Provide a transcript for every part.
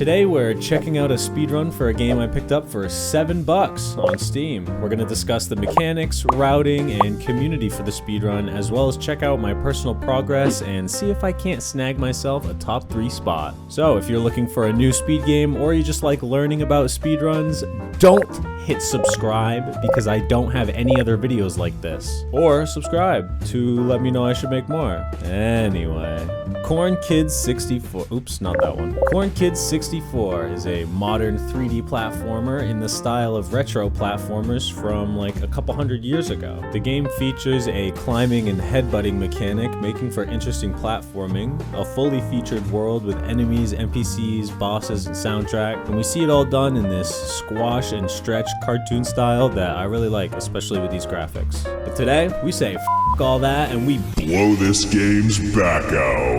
Today we're checking out a speedrun for a game I picked up for $7 on Steam. We're going to discuss the mechanics, routing, and community for the speedrun, as well as check out my personal progress and see if I can't snag myself a top 3 spot. So if you're looking for a new speed game or you just like learning about speedruns, don't hit subscribe because I don't have any other videos like this. Or subscribe to let me know I should make more. Anyway, Kidz 64, oops, not that one. Kidz 64 is a modern 3D platformer in the style of retro platformers from like a couple hundred years ago. The game features a climbing and headbutting mechanic, making for interesting platforming, a fully featured world with enemies, NPCs, bosses, and soundtrack, and we see it all done in this squash and stretch cartoon style that I really like, especially with these graphics. But today, we say f*** all that and we blow this game's back out.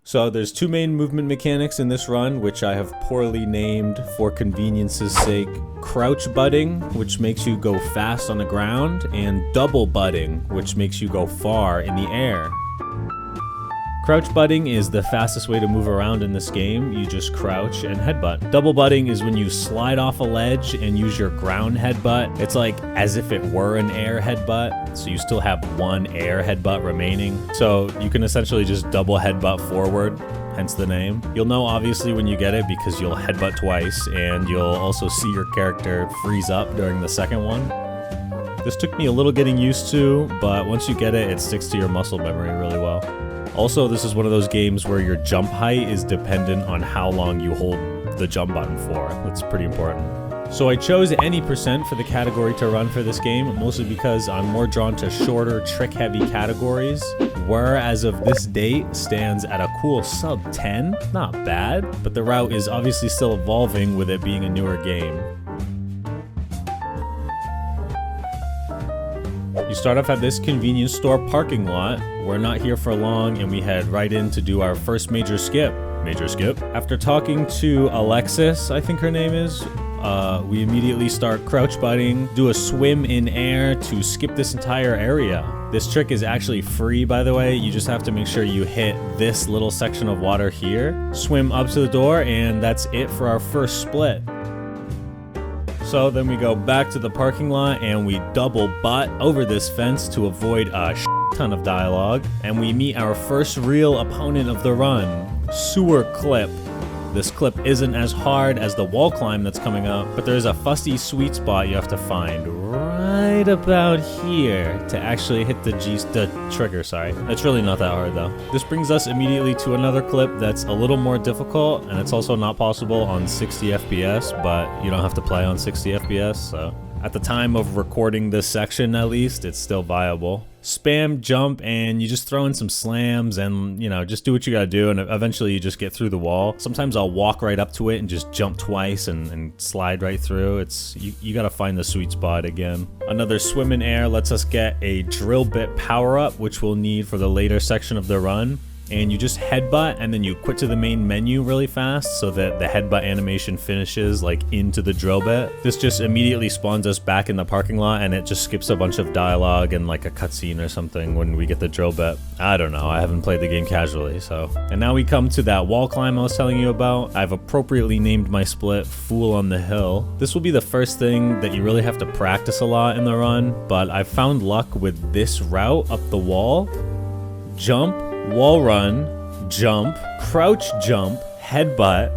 So there's 2 main movement mechanics in this run, which I have poorly named for convenience's sake. Crouch butting, which makes you go fast on the ground, and double butting, which makes you go far in the air. Crouch butting is the fastest way to move around in this game. You just crouch and headbutt. Double butting is when you slide off a ledge and use your ground headbutt. It's like as if it were an air headbutt, so you still have one air headbutt remaining. So you can essentially just double headbutt forward, hence the name. You'll know obviously when you get it because you'll headbutt twice, and you'll also see your character freeze up during the second one. This took me a little getting used to, but once you get it, it sticks to your muscle memory really well. Also, this is one of those games where your jump height is dependent on how long you hold the jump button for. That's pretty important. So I chose any percent for the category to run for this game, mostly because I'm more drawn to shorter, trick-heavy categories, where as of this date stands at a cool sub 10. Not bad, but the route is obviously still evolving with it being a newer game. You start off at this convenience store parking lot. We're not here for long and we head right in to do our first major skip. After talking to Alexis, I think her name is, we immediately start crouch butting, do a swim in air to skip this entire area. This trick is actually free, by the way. You just have to make sure you hit this little section of water here, swim up to the door, and that's it for our first split. So then we go back to the parking lot and we double butt over this fence to avoid a ton of dialogue. And we meet our first real opponent of the run, Sewer Clip. This clip isn't as hard as the wall climb that's coming up, but there's a fussy sweet spot you have to find right about here to actually hit the trigger, sorry. It's really not that hard though. This brings us immediately to another clip that's a little more difficult, and it's also not possible on 60 FPS, but you don't have to play on 60 FPS, so. At the time of recording this section, at least, it's still viable. Spam jump and you just throw in some slams and, you know, just do what you gotta do and eventually you just get through the wall. Sometimes I'll walk right up to it and just jump twice and slide right through. You gotta find the sweet spot again. Another swim in air lets us get a drill bit power up, which we'll need for the later section of the run. And you just headbutt and then you quit to the main menu really fast so that the headbutt animation finishes like into the drill bit. This just immediately spawns us back in the parking lot and it just skips a bunch of dialogue and like a cutscene or something when we get the drill bit. I don't know, I haven't played the game casually, so. And now we come to that wall climb I was telling you about. I've appropriately named my split Fool on the Hill. This will be the first thing that you really have to practice a lot in the run, but I've found luck with this route up the wall. Jump, wall run, jump, crouch jump, headbutt,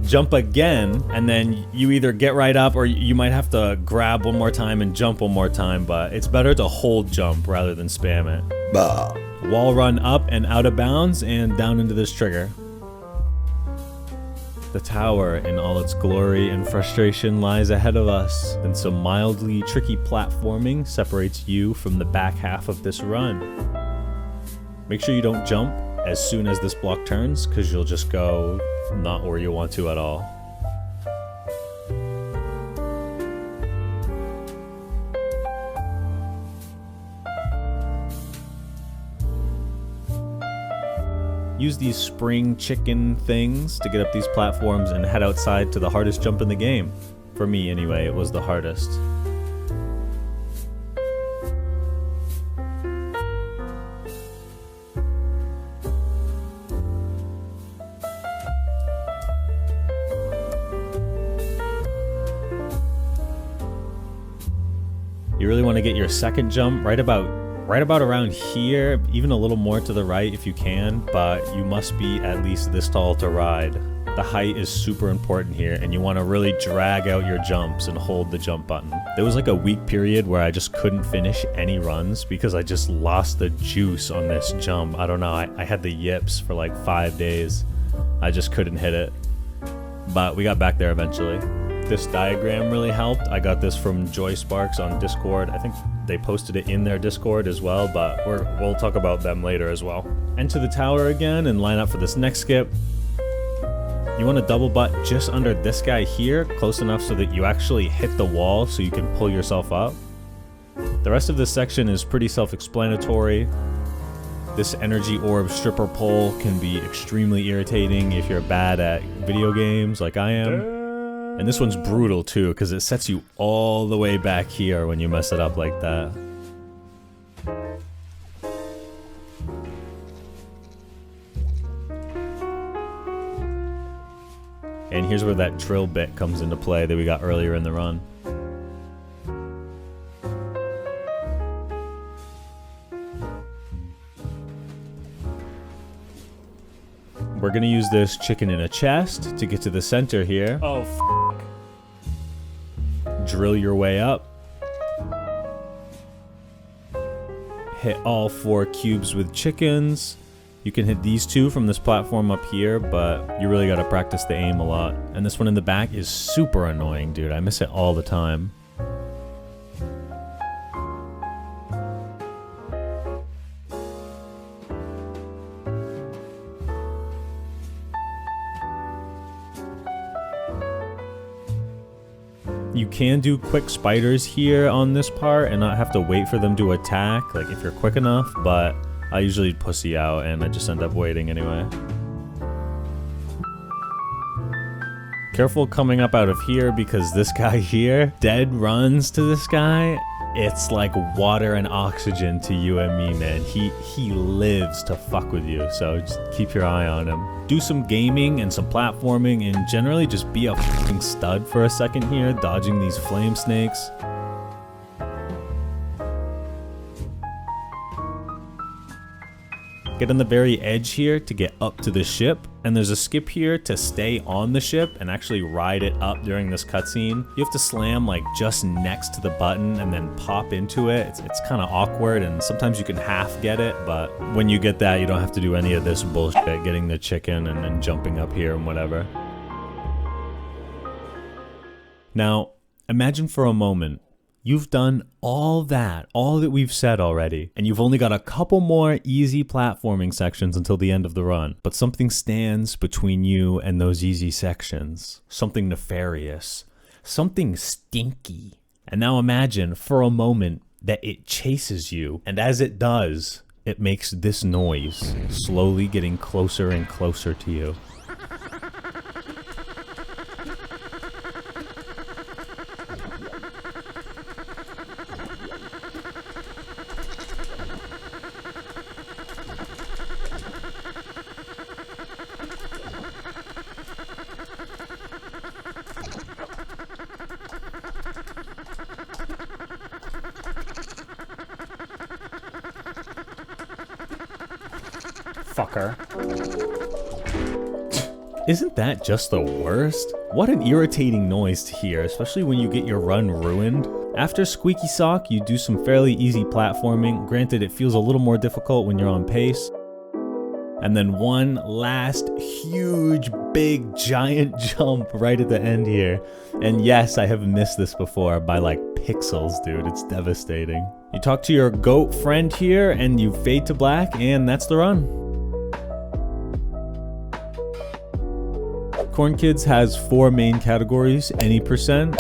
jump again, and then you either get right up or you might have to grab one more time and jump one more time, but it's better to hold jump rather than spam it. Bah. Wall run up and out of bounds and down into this trigger. The tower in all its glory and frustration lies ahead of us, and some mildly tricky platforming separates you from the back half of this run. Make sure you don't jump as soon as this block turns, because you'll just go not where you want to at all. Use these spring chicken things to get up these platforms and head outside to the hardest jump in the game. For me anyway, it was the hardest. You really want to get your second jump right about around here, even a little more to the right if you can, but you must be at least this tall to ride. The height is super important here, and you want to really drag out your jumps and hold the jump button. There was like a week period where I just couldn't finish any runs because I just lost the juice on this jump. I don't know, I had the yips for like 5 days. I just couldn't hit it, but we got back there eventually. This diagram really helped. I got this from JOYSPARX on Discord. I think they posted it in their Discord as well, but we'll talk about them later as well. Enter the tower again and line up for this next skip. You want to double butt just under this guy here, close enough so that you actually hit the wall so you can pull yourself up. The rest of this section is pretty self-explanatory. This energy orb stripper pole can be extremely irritating if you're bad at video games like I am. And this one's brutal too, because it sets you all the way back here when you mess it up like that. And here's where that drill bit comes into play that we got earlier in the run. We're gonna use this chicken in a chest to get to the center here. Oh, f***. Drill your way up. Hit all 4 cubes with chickens. You can hit these 2 from this platform up here, but you really gotta practice the aim a lot. And this one in the back is super annoying, dude. I miss it all the time. You can do quick spiders here on this part and not have to wait for them to attack, like if you're quick enough, but I usually pussy out and I just end up waiting anyway. Careful coming up out of here because this guy here, dead runs to this guy. It's like water and oxygen to you and me, man. He lives to fuck with you, so just keep your eye on him. Do some gaming and some platforming and generally just be a fucking stud for a second here, dodging these flame snakes. Get on the very edge here to get up to the ship, and there's a skip here to stay on the ship and actually ride it up during this cutscene. You have to slam like just next to the button and then pop into it. It's kind of awkward, and sometimes you can half get it, but when you get that, you don't have to do any of this bullshit, getting the chicken and then jumping up here and whatever. Now, imagine for a moment, you've done all that we've said already, and you've only got a couple more easy platforming sections until the end of the run. But something stands between you and those easy sections. Something nefarious. Something stinky. And now imagine for a moment that it chases you, and as it does, it makes this noise, slowly getting closer and closer to you. Fucker. Isn't that just the worst? What an irritating noise to hear, especially when you get your run ruined. After Squeaky Sock, you do some fairly easy platforming. Granted, it feels a little more difficult when you're on pace. And then one last huge, big, giant jump right at the end here. And yes, I have missed this before by like pixels, dude. It's devastating. You talk to your goat friend here and you fade to black, and that's the run. Corn Kidz has 4 main categories: any percent,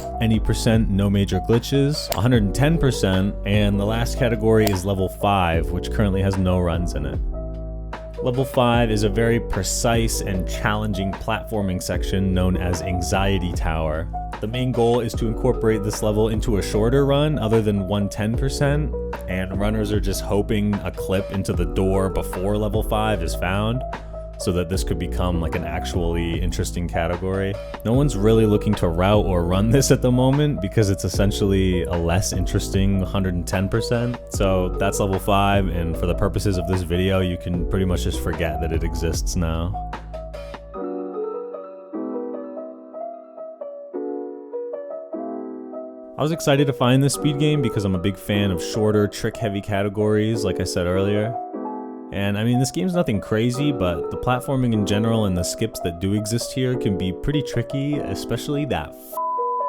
no major glitches, 110%, and the last category is level 5, which currently has no runs in it. Level 5 is a very precise and challenging platforming section known as Anxiety Tower. The main goal is to incorporate this level into a shorter run other than 110%, and runners are just hoping a clip into the door before level 5 is found, so that this could become like an actually interesting category. No one's really looking to route or run this at the moment because it's essentially a less interesting 110%. So that's level 5, and for the purposes of this video, you can pretty much just forget that it exists now. I was excited to find this speed game because I'm a big fan of shorter, trick-heavy categories, like I said earlier. And I mean, this game's nothing crazy, but the platforming in general and the skips that do exist here can be pretty tricky, especially that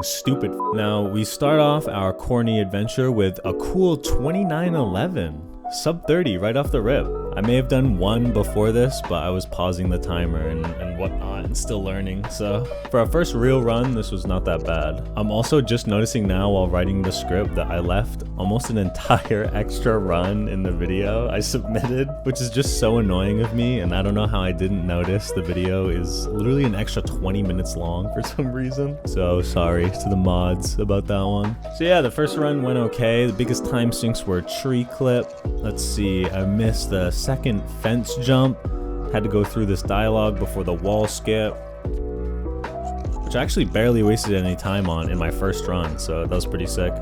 stupid. Now, we start off our corny adventure with a cool 2911, sub 30 right off the rip. I may have done one before this, but I was pausing the timer and whatnot and still learning. So for our first real run, this was not that bad. I'm also just noticing now while writing the script that I left almost an entire extra run in the video I submitted, which is just so annoying of me. And I don't know how I didn't notice. The video is literally an extra 20 minutes long for some reason. So sorry to the mods about that one. So yeah, the first run went okay. The biggest time sinks were tree clip. Let's see, I missed the second fence jump. Had to go through this dialogue before the wall skip, which I actually barely wasted any time on in my first run, so that was pretty sick.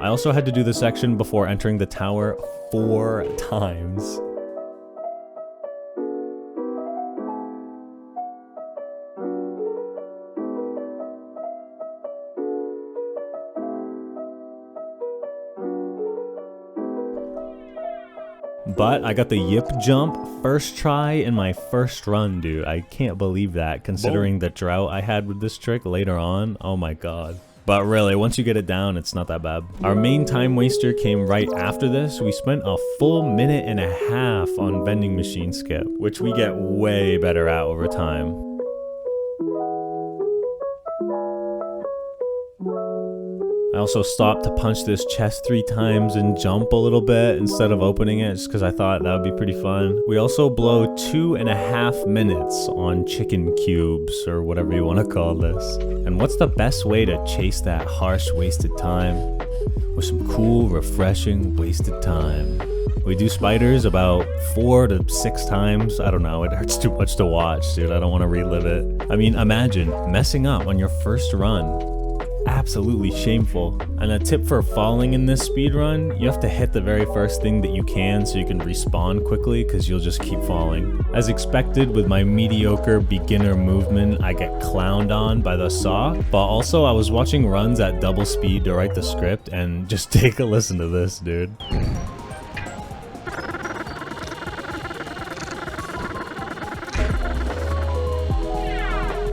I also had to do the section before entering the tower 4 times. But I got the yip jump first try in my first run, dude. I can't believe that, considering the drought I had with this trick later on. Oh my god. But really, once you get it down, it's not that bad. Our main time waster came right after this. We spent a full 1.5 minutes on vending machine skip, which we get way better at over time. I also stopped to punch this chest 3 times and jump a little bit instead of opening it, just because I thought that would be pretty fun. We also blow 2.5 minutes on chicken cubes, or whatever you want to call this. And what's the best way to chase that harsh wasted time? With some cool, refreshing wasted time. We do spiders about 4 to 6 times. I don't know, it hurts too much to watch, dude. I don't want to relive it. I mean, imagine messing up on your first run. Absolutely shameful. And a tip for falling in this speedrun, you have to hit the very first thing that you can so you can respawn quickly, because you'll just keep falling. As expected, with my mediocre beginner movement, I get clowned on by the saw, but also I was watching runs at double speed to write the script, and just take a listen to this, dude.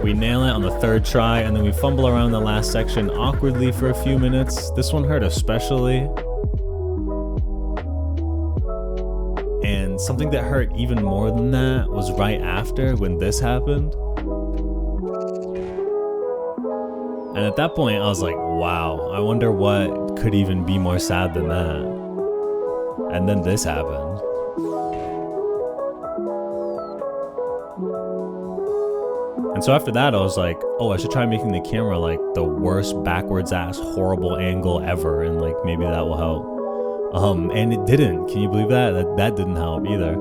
We nail it on the 3rd try, and then we fumble around the last section awkwardly for a few minutes. This one hurt especially. And something that hurt even more than that was right after, when this happened. And at that point, I was like, wow, I wonder what could even be more sad than that. And then this happened. And so after that, I was like, oh, I should try making the camera like the worst backwards ass horrible angle ever, and like maybe that will help. And it didn't. Can you believe that? That didn't help either.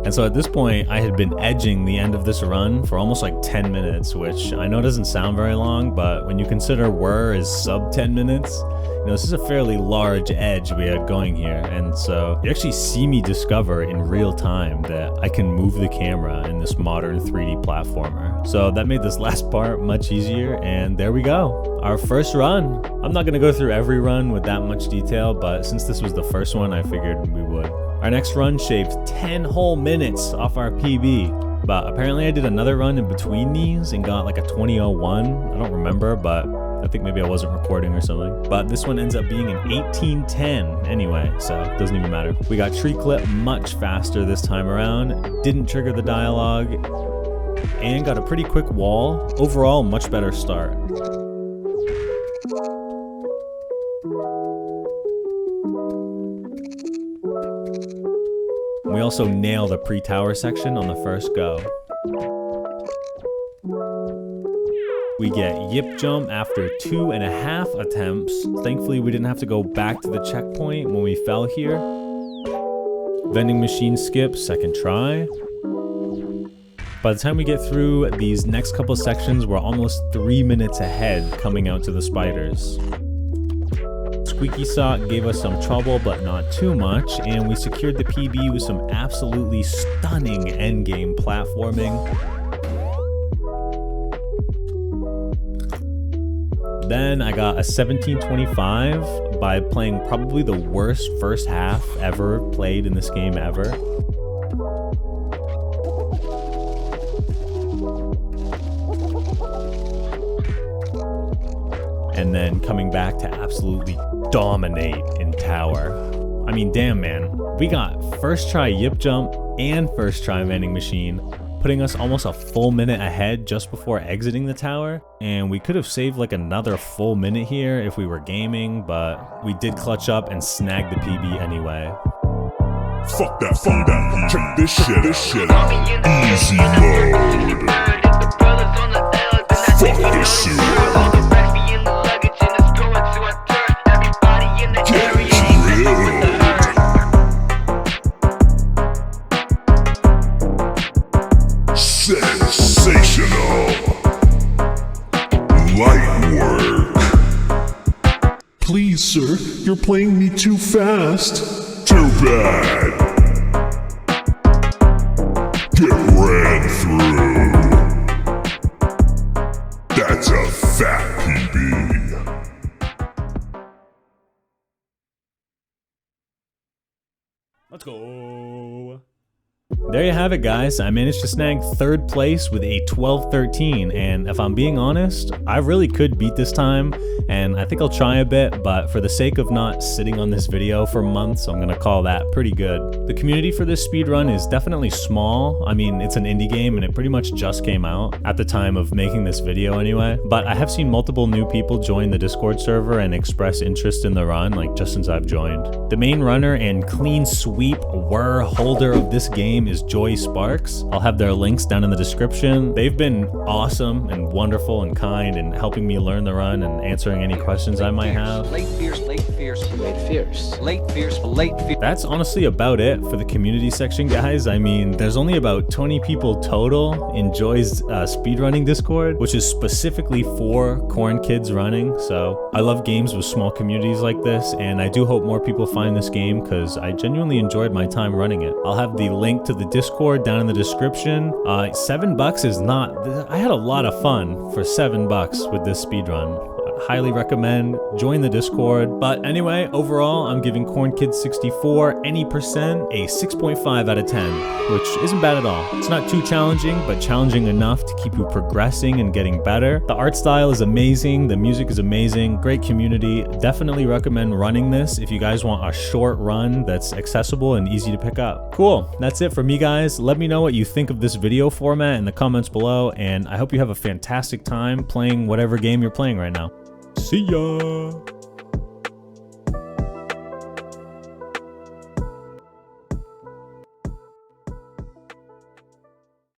And so at this point, I had been edging the end of this run for almost like 10 minutes, which I know doesn't sound very long, but when you consider whir is sub 10 minutes, you know, this is a fairly large edge we had going here. And so you actually see me discover in real time that I can move the camera in this modern 3D platformer. So that made this last part much easier, and there we go. Our first run. I'm not gonna go through every run with that much detail, but since this was the first one, I figured we would. Our next run shaved 10 whole minutes off our PB, but apparently I did another run in between these and got like a 20:01. I don't remember, but I think maybe I wasn't recording or something. But this one ends up being an 1810 anyway, so it doesn't even matter. We got tree clip much faster this time around. Didn't trigger the dialogue. And got a pretty quick wall. Overall, much better start. We also nail the pre-tower section on the first go. We get yip jump after 2.5 attempts. Thankfully, we didn't have to go back to the checkpoint when we fell here. Vending machine skip, second try. By the time we get through these next couple sections, we're almost 3 minutes ahead coming out to the spiders. Squeaky Sock gave us some trouble, but not too much, and we secured the PB with some absolutely stunning endgame platforming. Then I got a 1725 by playing probably the worst first half ever played in this game ever. And then coming back to absolutely dominate in tower. I mean, damn man, we got first try yip jump and first try vending machine, putting us almost a full minute ahead just before exiting the tower. And we could have saved like another full minute here if we were gaming, but we did clutch up and snag the PB anyway. Fuck that. Check this shit out. Easy mode. Fuck this sewer. Sensational. Light work. Please, sir, you're playing me too fast. Too bad. Get ran through. That's a fat PB. Let's go. There you have it, guys. I managed to snag third place with a 12-13, and if I'm being honest, I really could beat this time, and I think I'll try a bit, but for the sake of not sitting on this video for months, I'm gonna call that pretty good. The community for this speedrun is definitely small. I mean, it's an indie game, and it pretty much just came out at the time of making this video anyway, but I have seen multiple new people join the Discord server and express interest in the run, like just since I've joined. The main runner and clean sweep holder of this game is JOYSPARX. I'll have their links down in the description. They've been awesome and wonderful and kind and helping me learn the run and answering any questions I might have. Late fierce, late fierce, late fierce, late fierce, late fierce. That's honestly about it for the community section, guys. I mean, there's only about 20 people total in Joy's speedrunning Discord, which is specifically for Corn Kids running. So I love games with small communities like this, and I do hope more people find this game because I genuinely enjoyed my time running it. I'll have the link to the Discord down in the description. $7 is not, I had a lot of fun for $7 with this speedrun. Highly recommend, join the Discord. But anyway, overall, I'm giving Corn Kids 64 any percent a 6.5 out of 10, which isn't bad at all. It's not too challenging, but challenging enough to keep you progressing and getting better. The art style is amazing, the music is amazing, great community. Definitely recommend running this if you guys want a short run that's accessible and easy to pick up. Cool, that's it for me, guys. Let me know what you think of this video format in the comments below, and I hope you have a fantastic time playing whatever game you're playing right now. See ya!